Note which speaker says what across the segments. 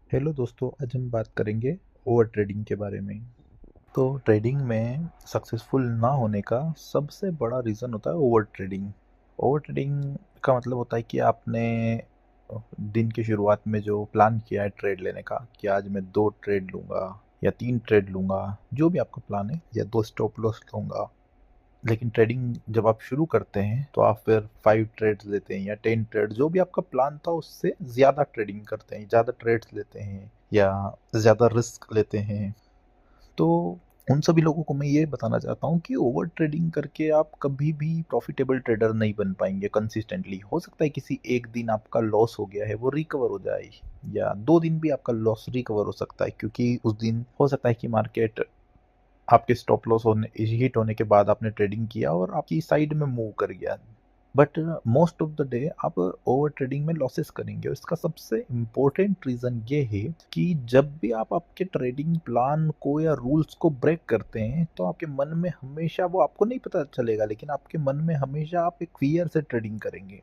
Speaker 1: Hello दोस्तों, आज हम बात करेंगे ओवर ट्रेडिंग के बारे में। तो ट्रेडिंग में सक्सेसफुल ना होने का सबसे बड़ा रीज़न होता है ओवर ट्रेडिंग। ओवर ट्रेडिंग का मतलब होता है कि आपने दिन की शुरुआत में जो प्लान किया है ट्रेड लेने का कि आज मैं 2 ट्रेड लूँगा या 3 ट्रेड लूँगा, जो भी आपका प्लान है, या 2 स्टॉप लॉस लूँगा। लेकिन ट्रेडिंग जब आप शुरू करते हैं तो आप फिर 5 ट्रेड्स लेते हैं या 10 ट्रेड, जो भी आपका प्लान था उससे ज़्यादा ट्रेडिंग करते हैं, ज़्यादा ट्रेड्स लेते हैं या ज़्यादा रिस्क लेते हैं। तो उन सभी लोगों को मैं ये बताना चाहता हूँ कि ओवर ट्रेडिंग करके आप कभी भी प्रॉफिटेबल ट्रेडर नहीं बन पाएंगे कंसिस्टेंटली। हो सकता है किसी एक दिन आपका लॉस हो गया है वो रिकवर हो जाए, या 2 दिन भी आपका लॉस रिकवर हो सकता है, क्योंकि उस दिन हो सकता है कि मार्केट आपके स्टॉप लॉस होने हिट होने के बाद आपने ट्रेडिंग किया और आपकी साइड में मूव कर गया। But most of the day आप ओवर ट्रेडिंग में लॉसेस करेंगे, और इसका सबसे इम्पोर्टेंट रीज़न ये है कि जब भी आप आपके ट्रेडिंग प्लान को या रूल्स को ब्रेक करते हैं तो आपके मन में हमेशा, वो आपको नहीं पता चलेगा लेकिन आपके मन में हमेशा आप एक फियर से ट्रेडिंग करेंगे।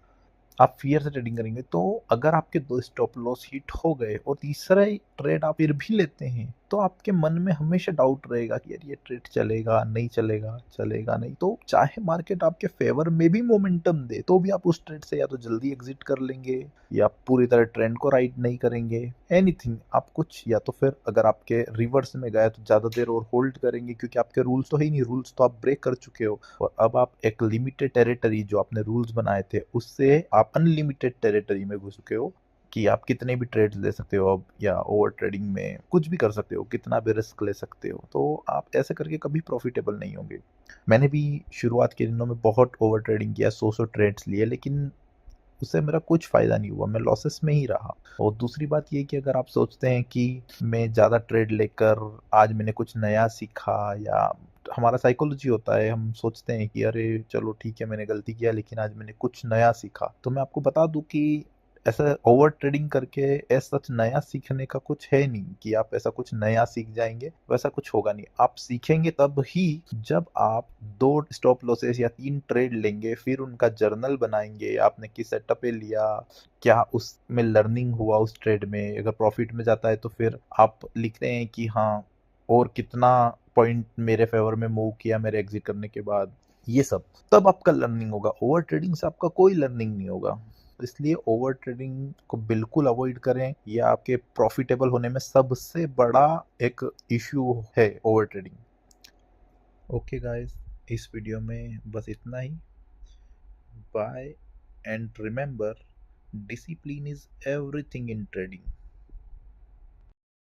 Speaker 1: आप फियर से ट्रेडिंग करेंगे, तो अगर आपके 2 स्टॉप लॉस हिट हो गए और तीसरा ही ट्रेड आप फिर भी लेते हैं, तो आपके मन में हमेशा डाउट रहेगा कि यार ये ट्रेड चलेगा, नहीं चलेगा, चलेगा नहीं। तो चाहे मार्केट आपके फेवर में भी मोमेंटम दे, तो भी आप उस ट्रेड से या तो जल्दी एग्जिट कर लेंगे या पूरी तरह ट्रेंड को राइड नहीं करेंगे। एनीथिंग आप कुछ, या तो फिर अगर आपके रिवर्स में गया तो ज़्यादा देर और होल्ड करेंगे, क्योंकि आपके रूल्स तो है ही नहीं, रूल्स तो आप ब्रेक कर चुके हो। और अब आप एक लिमिटेड टेरिटरी, जो आपने रूल्स बनाए थे, उससे आप अनलिमिटेड टेरिटरी में घुस चुके हो कि आप कितने भी ट्रेड्स ले सकते हो अब, या ओवर ट्रेडिंग में कुछ भी कर सकते हो, कितना भी रिस्क ले सकते हो। तो आप ऐसे करके कभी प्रॉफिटेबल नहीं होंगे। मैंने भी शुरुआत के दिनों में बहुत ओवर ट्रेडिंग किया, 100 ट्रेड्स लिए, लेकिन उससे मेरा कुछ फ़ायदा नहीं हुआ, मैं लॉसेस में ही रहा। और दूसरी बात ये है कि अगर आप सोचते हैं कि मैं ज़्यादा ट्रेड लेकर आज मैंने कुछ नया सीखा, या हमारा साइकोलॉजी होता है, हम सोचते हैं कि अरे चलो ठीक है, मैंने गलती किया लेकिन आज मैंने कुछ नया सीखा। तो मैं आपको बता दूं कि ऐसा ओवर ट्रेडिंग करके ऐसा सच नया सीखने का कुछ है नहीं कि आप ऐसा कुछ नया सीख जाएंगे, वैसा कुछ होगा नहीं। आप सीखेंगे तब ही जब आप 2 स्टॉप लॉसेस या 3 ट्रेड लेंगे, फिर उनका जर्नल बनाएंगे, आपने किस सेटअप पे लिया, क्या उसमें लर्निंग हुआ उस ट्रेड में, अगर प्रॉफिट में जाता है तो फिर आप लिखते हैं कि हाँ, और कितना पॉइंट मेरे फेवर में मूव किया मेरे एग्जिट करने के बाद, ये सब। तब आपका लर्निंग होगा, ओवर ट्रेडिंग से आपका कोई लर्निंग नहीं होगा। इसलिए ओवर ट्रेडिंग को बिल्कुल अवॉइड करें, ये आपके प्रॉफिटेबल होने में सबसे बड़ा एक इश्यू है, ओवर ट्रेडिंग। ओके गाइस, इस वीडियो में बस इतना ही। Bye, and remember, discipline is everything in trading.